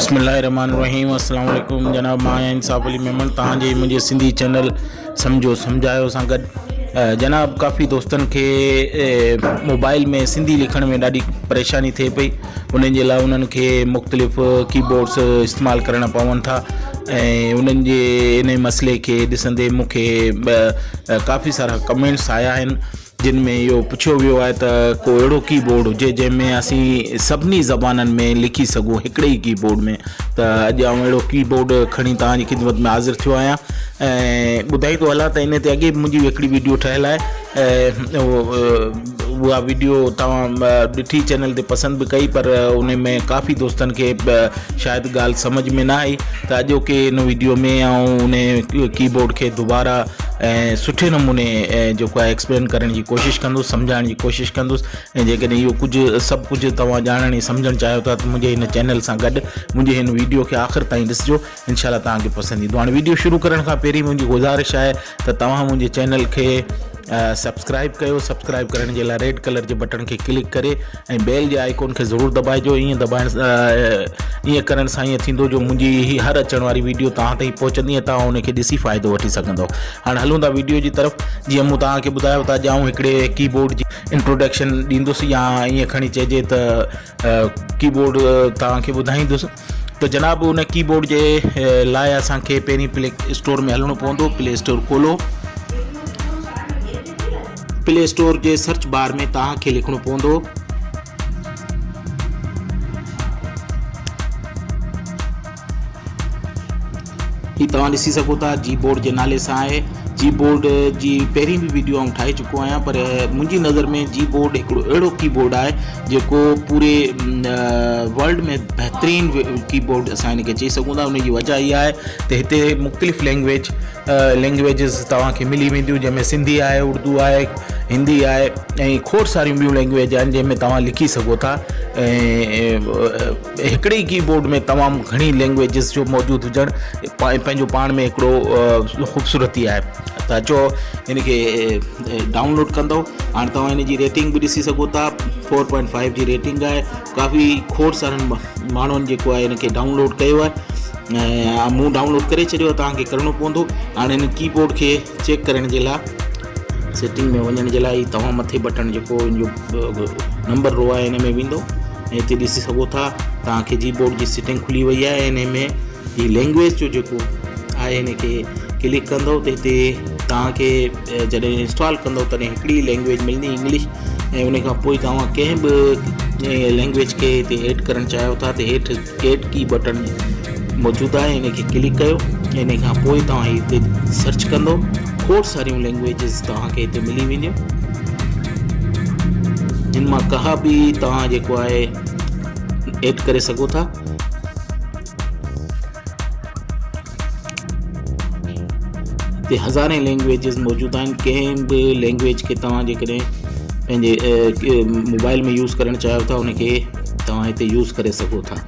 बिस्मिल्लाहिर्रहमानिर्रहीम। अस्सलाम वालेकुम जनाब, मां आहियां इंसाफ़ अली मेमन तव्हांजे मुंहिंजे सिंधी चैनल सम्झो सम्झायो सां गॾु। जनाब, काफ़ी दोस्तनि खे मोबाइल में सिंधी लिखण में ॾाढी परेशानी थिए पई। उन्हनि जे लाइ उन्हनि खे मुख़्तलिफ़ कीबोर्ड्स इस्तेमालु करणा पवनि था ऐं उन्हनि जे इन मसइले खे ॾिसंदे मूंखे काफ़ी सारा कमेंट्स आया आहिनि जिन में इहो पुछियो वियो आहे त को अहिड़ो कीबोर्ड हुजे जंहिंमें असीं सभिनी ज़बाननि में लिखी सघूं हिकिड़े ई कीबोर्ड में। त अॼु आउं अहिड़ो कीबोर्ड खणी तव्हांजी ख़िदमत में हाज़िर थियो आहियां ऐं ॿुधाईंदो हलां त इन ते अॻे बि मुंहिंजी हिकिड़ी वीडियो ठहियलु आहे। उहा वीडियो तव्हां ॾिठी चैनल ते पसंदि बि कई, पर उन में काफ़ी दोस्तनि खे शायदि ॻाल्हि सम्झ में न आई। त अॼोके इन वीडियो में आउं उन कीबोर्ड खे दुबारा ऐं सुठे नमूने जेको आहे एक्सप्लेन करण जी कोशिशि कंदुसि, सम्झाइण जी कोशिशि कंदुसि। ऐं जेकॾहिं इहो कुझु सभु कुझु तव्हां ॼाणण ऐं सम्झणु चाहियो था त मुंहिंजे हिन चैनल सां गॾु मुंहिंजे हिन वीडियो खे आख़िर ताईं ॾिसिजो, इनशाला तव्हांखे पसंदि ईंदो। हाणे वीडियो शुरू करण खां पहिरीं मुंहिंजी गुज़ारिश आहे त तव्हां मुंहिंजे चैनल खे सब्सक्राइब कयो। सब्सक्राइब करण जे लाइ रेड कलर जे बटन खे क्लिक करे ऐं बेल जे आइकॉन खे ज़रूरु दॿाइजो। ईअं करण सां ईअं थींदो जो मुंहिंजी हर अचण वारी वीडियो तव्हां ताईं पहुचंदी ऐं तव्हां उनखे ॾिसी फ़ाइदो वठी सघंदव। हाणे हलूं था वीडियो जी तरफ़। जीअं मूं तव्हांखे ॿुधायो त अॼु आउं हिकिड़े कीबोर्ड जी इंट्रोडक्शन ॾींदुसि या ईअं खणी चइजे त कीबोर्ड तव्हांखे ॿुधाईंदुसि। त जनाब, उन कीबोर्ड जे लाइ असांखे पहिरीं प्ले स्टोर में हलणो पवंदो। प्ले स्टोर खोलो। प्ले स्टोर जे सर्च बार में तव्हांखे लिखणो पवंदो ही तव्हां ॾिसी सघो था जी बोर्ड जे नाले सां आहे। जी बोर्ड जी पहिरीं बि वीडियो आउं ठाहे चुको आहियां, पर मुंहिंजी नज़र में जी बोर्ड हिकिड़ो अहिड़ो कीबोर्ड आहे जेको पूरे वर्ल्ड में बहितरीनु कीबोर्ड असां हिनखे चई सघूं था। उनजी वजह इहा आहे त हिते मुख़्तलिफ़ लैंग्वेजिस तव्हांखे मिली वेंदियूं, जंहिंमें सिंधी आहे, उर्दू आहे, हिंदी आहे ऐं खोड़ सारियूं ॿियूं लैंग्वेज आहिनि जंहिंमें तव्हां लिखी सघो था। ऐं हिकिड़े ई कीबोर्ड में तमामु घणी लैंग्वेजिस जो मौजूदु हुजणु पंहिंजो पाण में हिकिड़ो ख़ूबसूरती आहे। त अचो हिनखे डाउनलोड कंदो। हाणे तव्हां हिन जी रेटिंग बि ॾिसी सघो था। 4.5 जी रेटिंग आहे। काफ़ी खोड़ सारनि माण्हुनि जेको आहे हिनखे डाउनलोड कयो आहे ऐं मूं डाउनलोड करे छॾियो। तव्हांखे करिणो पवंदो। हाणे हिन कीबोर्ड खे चेक करण जे लाइ सेटिंग में वञण जे लाइ तव्हां मथे बटन जेको हिनजो नंबर रो आहे हिन में वेंदो ऐं हिते ॾिसी सघो था तव्हांखे जी बोर्ड जी सेटिंग खुली वई आहे। हिन में ही लैंग्वेज जो जेको आहे हिनखे क्लिक कंदो त हिते तव्हांखे जॾहिं इंस्टॉल कंदो तॾहिं हिकिड़ी लैंग्वेज मिलंदी, इंग्लिश। ऐं उन खां पोइ तव्हां कंहिं बि लैंग्वेज खे हिते ऐड करणु चाहियो था त हेठि ऐड की बटन मौजूदु आहे, हिनखे क्लिक कयो। इन खां पोइ तव्हां हिते सर्च कंदो। खोड़ सारियूं लैंग्वेजिस तव्हांखे हिते मिली वेंदियूं। जिन मां कहा बि तव्हां जेको आहे ऐड करे सघो था। हिते हज़ारें लैंग्वेजिस मौजूदु आहिनि। कंहिं बि लैंग्वेज खे तव्हां जेकॾहिं पंहिंजे मोबाइल में यूज़ करणु चाहियो था उनखे तव्हां हिते यूज़ करे सघो था।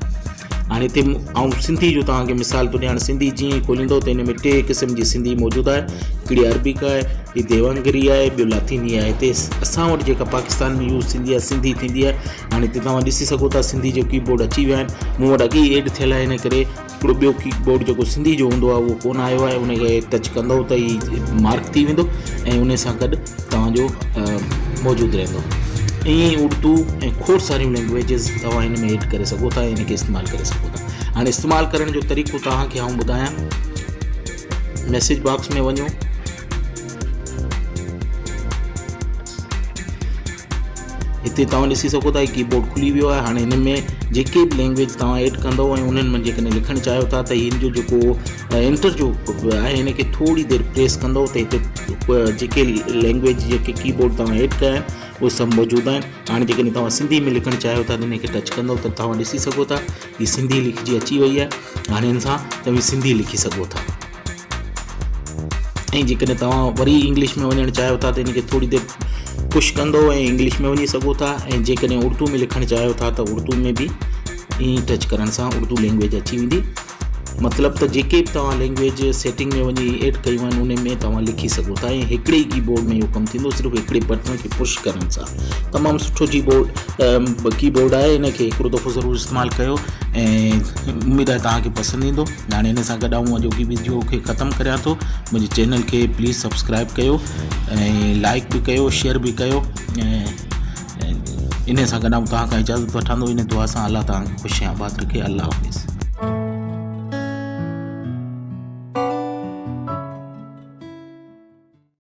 हाणे हिते आउं सिंधी जो तव्हांखे मिसाल थो ॾियां। हाणे सिंधी जीअं ई खोलींदो त हिन में 3 क़िस्म जी सिंधी मौजूदु आहे। हिकिड़ी अरबिक आहे, हीअ देवंगरी आहे, ॿियो लातीनी आहे। हिते असां वटि जेका पाकिस्तान में यूज़ थींदी आहे सिंधी थींदी आहे। हाणे हिते तव्हां ॾिसी सघो था सिंधी जो कीबोर्ड अची विया आहिनि। मूं वटि अॻे ई ऐड थियल आहे, हिन करे हिकिड़ो ॿियो कीबोर्ड जेको सिंधी जो हूंदो आहे उहो कोन आयो आहे। उनखे टच कंदो त ही मार्क थी वेंदो ऐं उन सां गॾु तव्हांजो मौजूदु रहंदो। ईअं ई उर्दू ऐं खोड़ सारियूं लैंग्वेजिस तव्हां हिन में ऐड करे सघो था, हिनखे इस्तेमालु करे सघो था। हाणे इस्तेमालु करण जो तरीक़ो तव्हांखे आउं ॿुधायां। मैसेज बॉक्स में वञो। हिते तव्हां ॾिसी सघो था कीबोर्ड खुली वियो आहे। हाणे हिन में जेके बि लैंग्वेज तव्हां ऐड कंदव ऐं उन्हनि में जेकॾहिं लिखणु चाहियो था त हिन जो जेको एंटर जो आहे हिनखे थोरी देरि प्रेस कंदो त हिते जेके लैंग्वेज जेके कीबोर्ड तव्हां ऐड कया आहिनि उहे सभु मौजूदु आहिनि। हाणे जेकॾहिं तव्हां सिंधी में लिखणु चाहियो था त हिनखे टच कंदो त तव्हां ॾिसी सघो था हीअ सिंधी लिखिजी अची वई आहे। हाणे हिन सां तव्हां सिंधी लिखी सघो था। ऐं जेकॾहिं तव्हां वरी इंग्लिश में वञणु चाहियो था त हिनखे थोरी देरि पुश कंदो ऐं इंग्लिश में वञी सघो था। ऐं जेकॾहिं उर्दू में लिखणु चाहियो था त उर्दू में बि ईअं टच करण सां उर्दू लैंग्वेज अची वेंदी मतलब त जेके बि तव्हां लैंग्वेज सेटिंग में वञी एड कयूं आहिनि उन में तव्हां लिखी सघो था ऐं हिकिड़े ई कीबोर्ड में इहो कमु थींदो, सिर्फ़ु हिकिड़े बटन खे पुश करण सां। तमामु सुठो कीबोर्ड आहे, इन खे हिकिड़ो दफ़ो ज़रूरु इस्तेमालु कयो ऐं उमेदु आहे तव्हांखे पसंदि ईंदो। हाणे हिन सां गॾु आऊं अॼोकी वीडियो खे ख़तमु करियां थो। मुंहिंजे चैनल खे प्लीज़ सब्सक्राइब कयो ऐं लाइक बि कयो, शेयर बि कयो ऐं इन सां गॾु आऊं तव्हां खां इजाज़त वठंदो इन दुआ सां। अल्लाह तव्हांखे ख़ुशि आबाद रखे। अल्लाह हाफ़िज़।